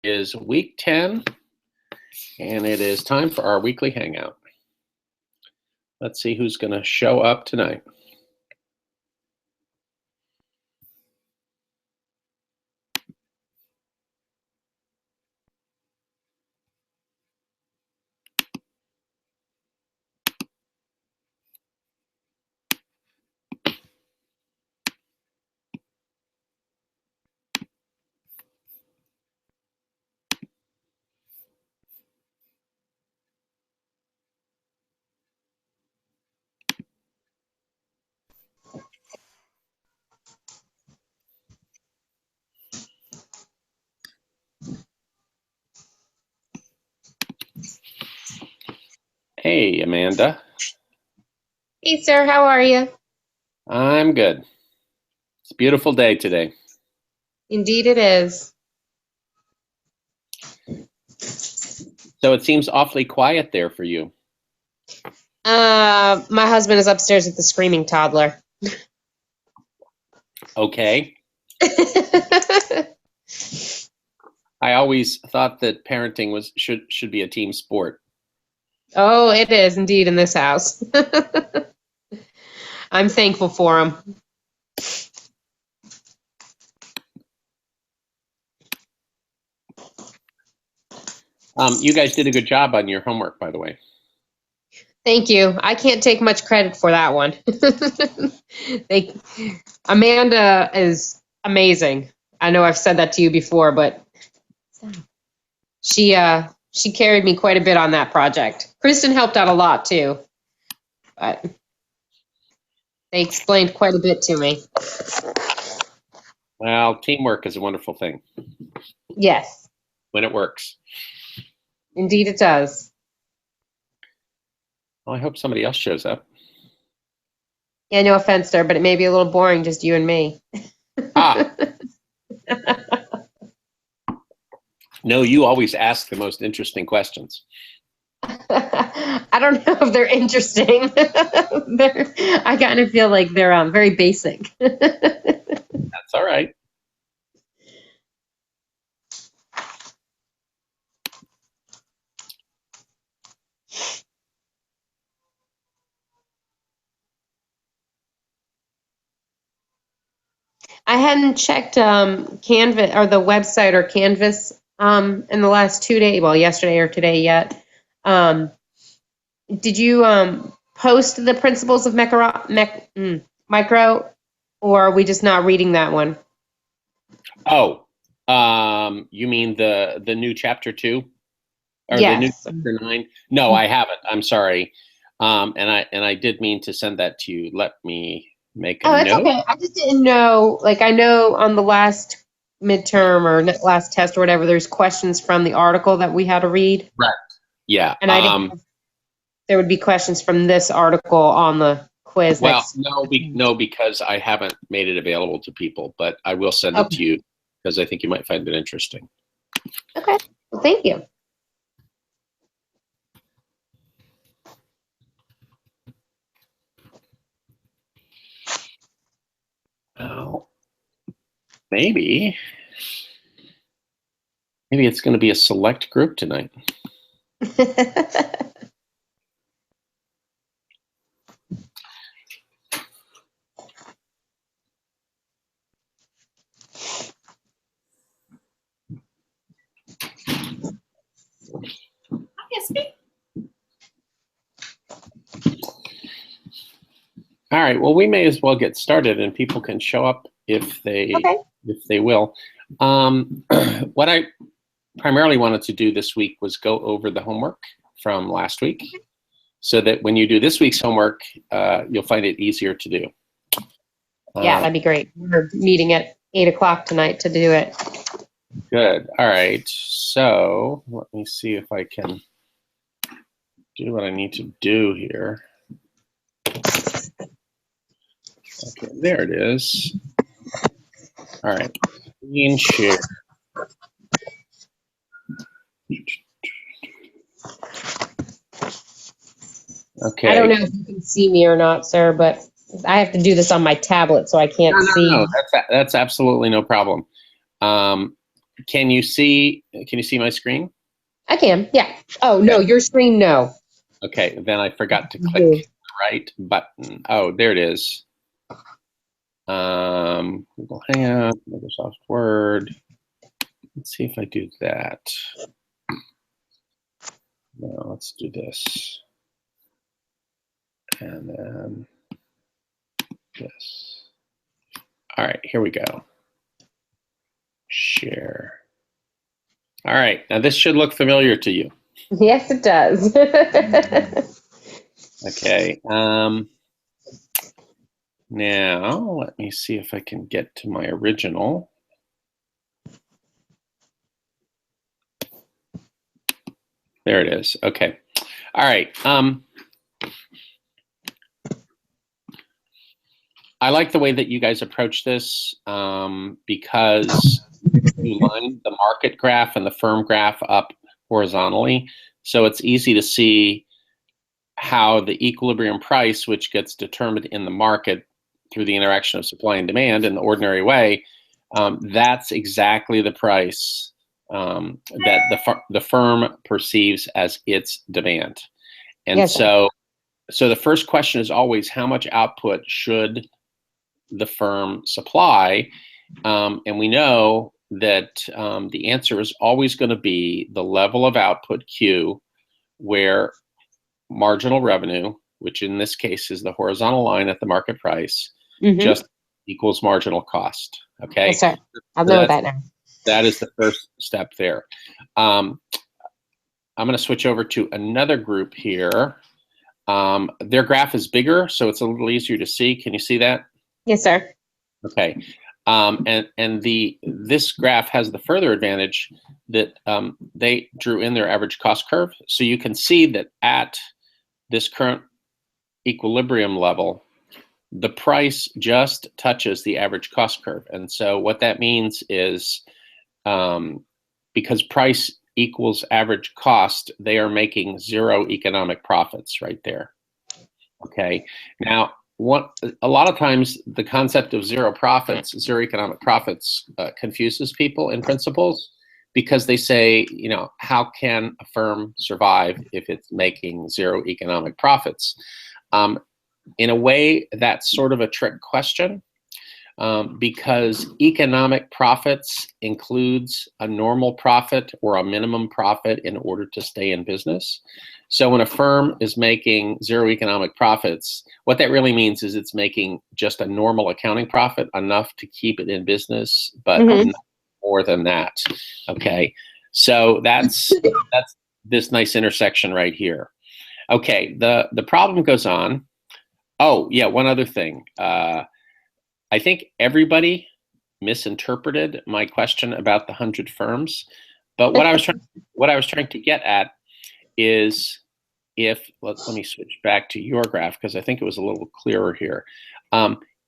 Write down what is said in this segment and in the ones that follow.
Is week 10, and it is time for our weekly hangout. Let's see who's going to show up tonight. Hey, Amanda. Hey, sir. How are you? I'm good. It's a beautiful day today. Indeed it is. So it seems awfully quiet there for you. My husband is upstairs with the screaming toddler. Okay. I always thought that parenting should be a team sport. Oh, it is indeed in this house. I'm thankful for him. You guys did a good job on your homework, by the way. Thank you. I can't take much credit for that one. Amanda is amazing. I know I've said that to you before, but she carried me quite a bit on that project. Kristen helped out a lot too, but they explained quite a bit to me. Well, teamwork is a wonderful thing. Yes. When it works. Indeed it does. Well, I hope somebody else shows up. Yeah, no offense, sir, but it may be a little boring, just you and me. No, you always ask the most interesting questions. I don't know if they're interesting. I kind of feel like they're very basic. That's all right. I hadn't checked Canvas or the website or Canvas in the last 2 days, well, yesterday or today yet. Did you post the principles of micro, or are we just not reading that one? Oh, you mean the new chapter 2? Or yes. The new chapter 9? No, I haven't. I'm sorry. And I did mean to send that to you. Let me make a note. It's okay. I just didn't know. Like, I know on the last midterm or last test or whatever, there's questions from the article that we had to read. Right. Yeah. And I didn't know if there would be questions from this article on the quiz. Well, no, because I haven't made it available to people, but I will send it to you because I think you might find it interesting. Okay. Well, thank you. Well, maybe it's going to be a select group tonight. All right. Well, we may as well get started, and people can show up if they will. What I primarily wanted to do this week was go over the homework from last week, so that when you do this week's homework, you'll find it easier to do. Yeah, that'd be great. We're meeting at 8 o'clock tonight to do it. Good. All right. So let me see if I can do what I need to do here. Okay, there it is. All right. Screen share. Okay. I don't know if you can see me or not, sir, but I have to do this on my tablet, so I can't see. No, that's absolutely no problem. can you see my screen? I can, yeah. Oh, no, your screen, no. Okay, then I forgot to click the right button. Oh, there it is. Google Hangout, Microsoft Word. Let's see if I do that. No, let's do this. And then this. All right, here we go. Share. All right, now this should look familiar to you. Yes, it does. Okay. Now let me see if I can get to my original. There it is. Okay. All right. I like the way that you guys approach this because you line the market graph and the firm graph up horizontally. So it's easy to see how the equilibrium price, which gets determined in the market through the interaction of supply and demand in the ordinary way, that's exactly the price that the firm perceives as its demand. And yes, so the first question is always, how much output should the firm supply? And we know that the answer is always going to be the level of output Q, where marginal revenue, which in this case is the horizontal line at the market price, just equals marginal cost. Okay. Yes, sir. I'll know that now. That is the first step there. I'm going to switch over to another group here. Their graph is bigger, so it's a little easier to see. Can you see that? Yes, sir. Okay. This graph has the further advantage that they drew in their average cost curve. So you can see that at this current equilibrium level, the price just touches the average cost curve. And so what that means is because price equals average cost, they are making zero economic profits right there. Okay. Now, a lot of times the concept of zero economic profits confuses people in principles, because they say, you know, how can a firm survive if it's making zero economic profits? In a way, that's sort of a trick question, because economic profits includes a normal profit or a minimum profit in order to stay in business. So when a firm is making zero economic profits, what that really means is it's making just a normal accounting profit, enough to keep it in business, but not more than that. Okay, so that's this nice intersection right here. Okay, the problem goes on. Oh yeah, one other thing. I think everybody misinterpreted my question about the 100 firms, but what I was trying to get at is, if let me switch back to your graph, because I think it was a little clearer here.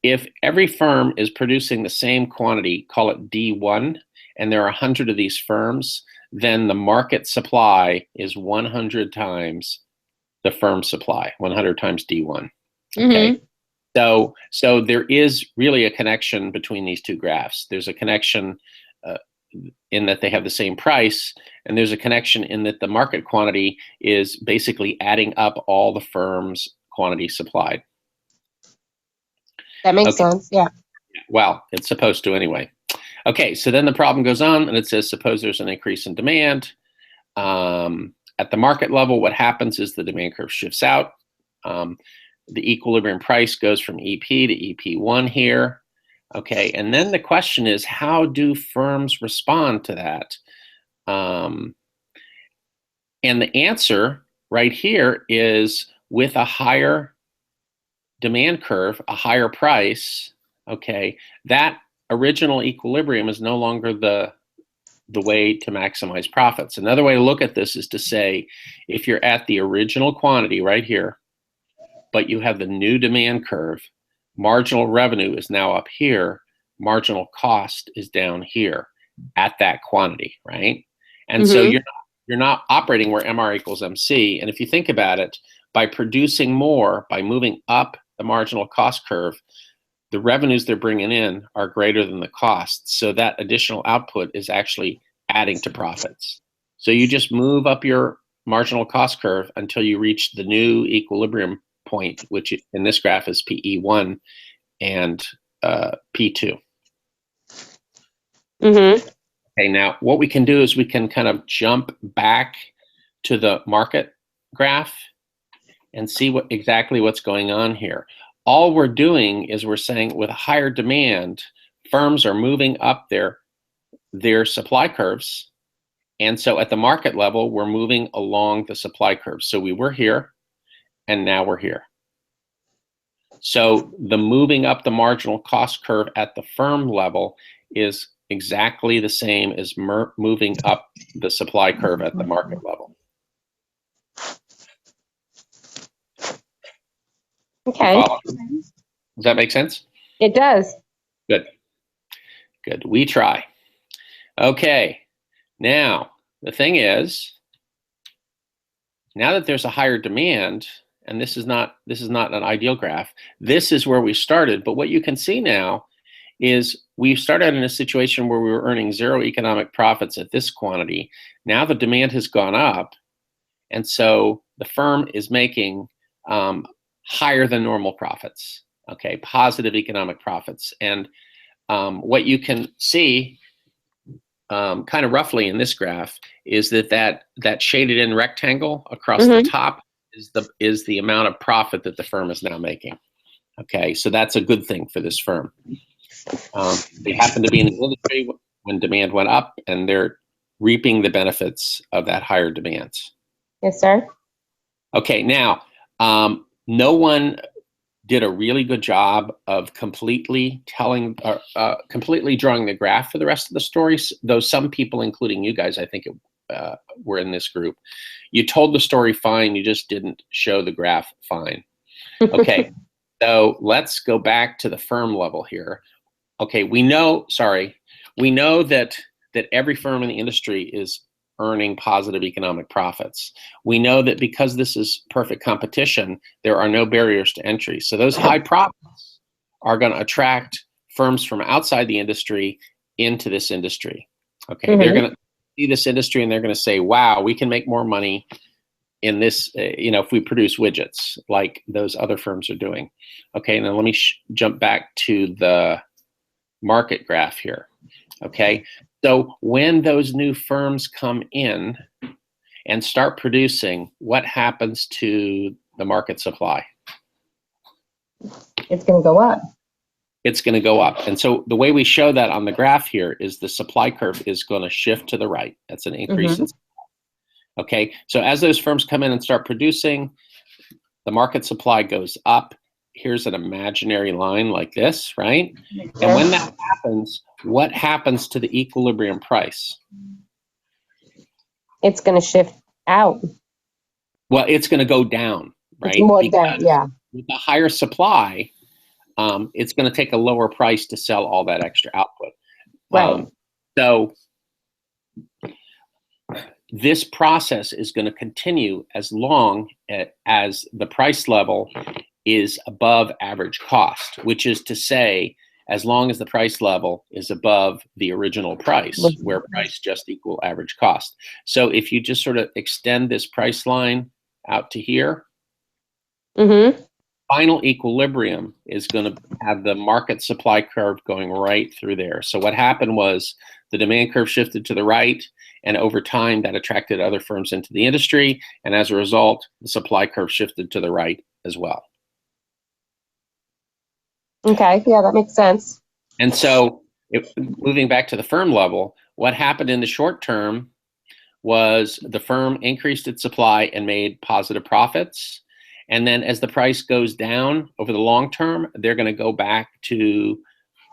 If every firm is producing the same quantity, call it D1, and there are 100 of these firms, then the market supply is 100 times the firm supply, 100 times D1. Okay. So there is really a connection between these two graphs. There's a connection in that they have the same price, and there's a connection in that the market quantity is basically adding up all the firms' quantity supplied. That makes sense, yeah. Well, it's supposed to anyway. Okay, so then the problem goes on, and it says, suppose there's an increase in demand. At the market level, what happens is the demand curve shifts out. The equilibrium price goes from EP to EP1 here. Okay, and then the question is, how do firms respond to that? And the answer right here is, with a higher demand curve, a higher price, okay, that original equilibrium is no longer the way to maximize profits. Another way to look at this is to say, if you're at the original quantity right here, but you have the new demand curve, marginal revenue is now up here, marginal cost is down here at that quantity, right? And so you're not operating where MR equals MC. And if you think about it, by producing more, by moving up the marginal cost curve, the revenues they're bringing in are greater than the costs. So that additional output is actually adding to profits. So you just move up your marginal cost curve until you reach the new equilibrium point, which in this graph is PE1 and P2. Mm-hmm. Okay, now what we can do is we can kind of jump back to the market graph and see exactly what's going on here. All we're doing is we're saying with higher demand, firms are moving up their supply curves. And so at the market level, we're moving along the supply curve. So we were here, and now we're here. So the moving up the marginal cost curve at the firm level is exactly the same as moving up the supply curve at the market level. Okay. Does that make sense? It does. Good. Good. We try. Okay. Now, the thing is, now that there's a higher demand, and this is not an ideal graph, this is where we started. But what you can see now is we started in a situation where we were earning zero economic profits at this quantity. Now the demand has gone up, and so the firm is making higher than normal profits, okay, positive economic profits. And what you can see kind of roughly in this graph is that shaded in rectangle across the top is the amount of profit that the firm is now making. Okay, so that's a good thing for this firm. They happen to be in the industry when demand went up, and they're reaping the benefits of that higher demand. Yes, sir. Okay, now no one did a really good job of completely drawing the graph for the rest of the stories, though some people, including you guys, I think were in this group. You told the story fine, you just didn't show the graph fine. Okay, so let's go back to the firm level here. Okay, we know that every firm in the industry is earning positive economic profits. We know that because this is perfect competition, there are no barriers to entry. So those high profits are going to attract firms from outside the industry into this industry. Okay, they're going to see this industry and they're going to say, wow, we can make more money in this, if we produce widgets like those other firms are doing. Okay, now let me jump back to the market graph here. Okay, so when those new firms come in and start producing, what happens to the market supply? It's going to go up. It's going to go up. And so the way we show that on the graph here is the supply curve is going to shift to the right. That's an increase in supply. Okay, so as those firms come in and start producing, the market supply goes up. Here's an imaginary line like this, right? And when that happens, what happens to the equilibrium price? It's going to shift out. Well, it's going to go down, right? It's more down, yeah. With the higher supply, it's going to take a lower price to sell all that extra output. Right. So this process is going to continue as long as the price level is above average cost, which is to say, as long as the price level is above the original price, where price just equal average cost. So if you just sort of extend this price line out to here, final equilibrium is going to have the market supply curve going right through there. So what happened was the demand curve shifted to the right, and over time that attracted other firms into the industry, and as a result, the supply curve shifted to the right as well. Okay, yeah, that makes sense. And so moving back to the firm level, what happened in the short term was the firm increased its supply and made positive profits. And then as the price goes down over the long term, they're going to go back to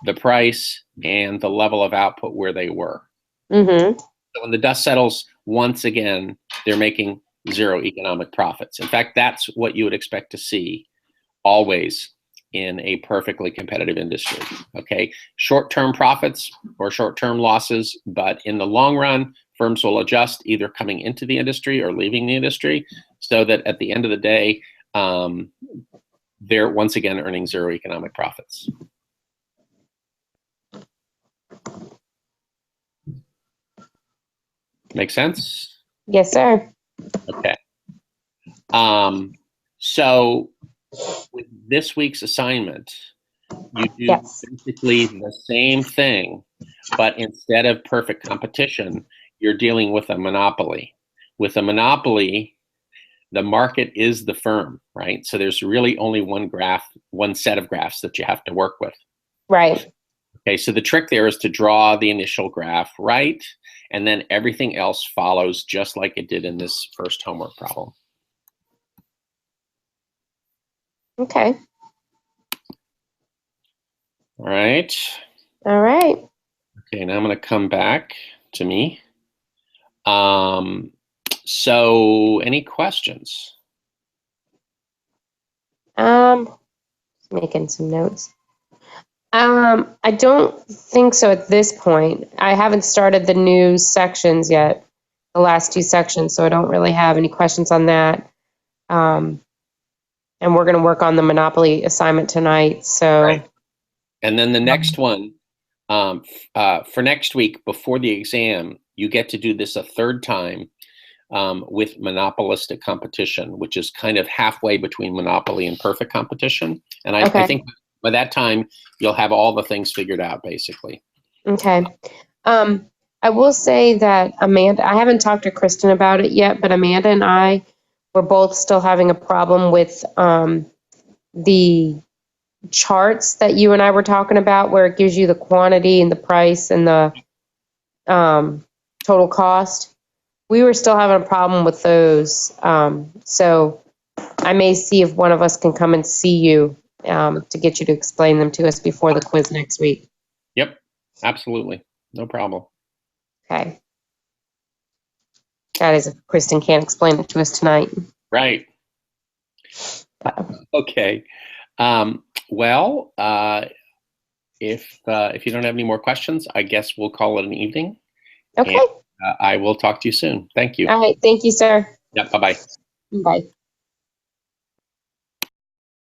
the price and the level of output where they were. So when the dust settles, once again, they're making zero economic profits. In fact, that's what you would expect to see always in a perfectly competitive industry. Okay, short-term profits or short-term losses, but in the long run, firms will adjust either coming into the industry or leaving the industry, so that at the end of the day, they're once again earning zero economic profits. Make sense? Yes, sir. Okay. So with this week's assignment, you do Yes. basically the same thing, but instead of perfect competition, you're dealing with a monopoly. With a monopoly, the market is the firm, right? So there's really only one set of graphs that you have to work with. Right. Okay, so the trick there is to draw the initial graph right, and then everything else follows just like it did in this first homework problem. Okay. All right. All right. Okay, now I'm going to come back to me. So any questions? Making some notes. I don't think so at this point. I haven't started the new sections yet, the last 2 sections, so I don't really have any questions on that. And we're going to work on the Monopoly assignment tonight. So, right. And then the next one, for next week before the exam, you get to do this a third time with monopolistic competition, which is kind of halfway between monopoly and perfect competition. And I think by that time, you'll have all the things figured out, basically. Okay. I will say that Amanda, I haven't talked to Kristen about it yet, but Amanda and I were both still having a problem with the charts that you and I were talking about, where it gives you the quantity and the price and the total cost. We were still having a problem with those. So I may see if one of us can come and see you to get you to explain them to us before the quiz next week. Yep, absolutely. No problem. Okay. That is if Kristen can't explain it to us tonight. Right. Okay. Well, if you don't have any more questions, I guess we'll call it an evening. Okay. And, I will talk to you soon. Thank you. All right. Thank you, sir. Yeah. Bye-bye. Bye.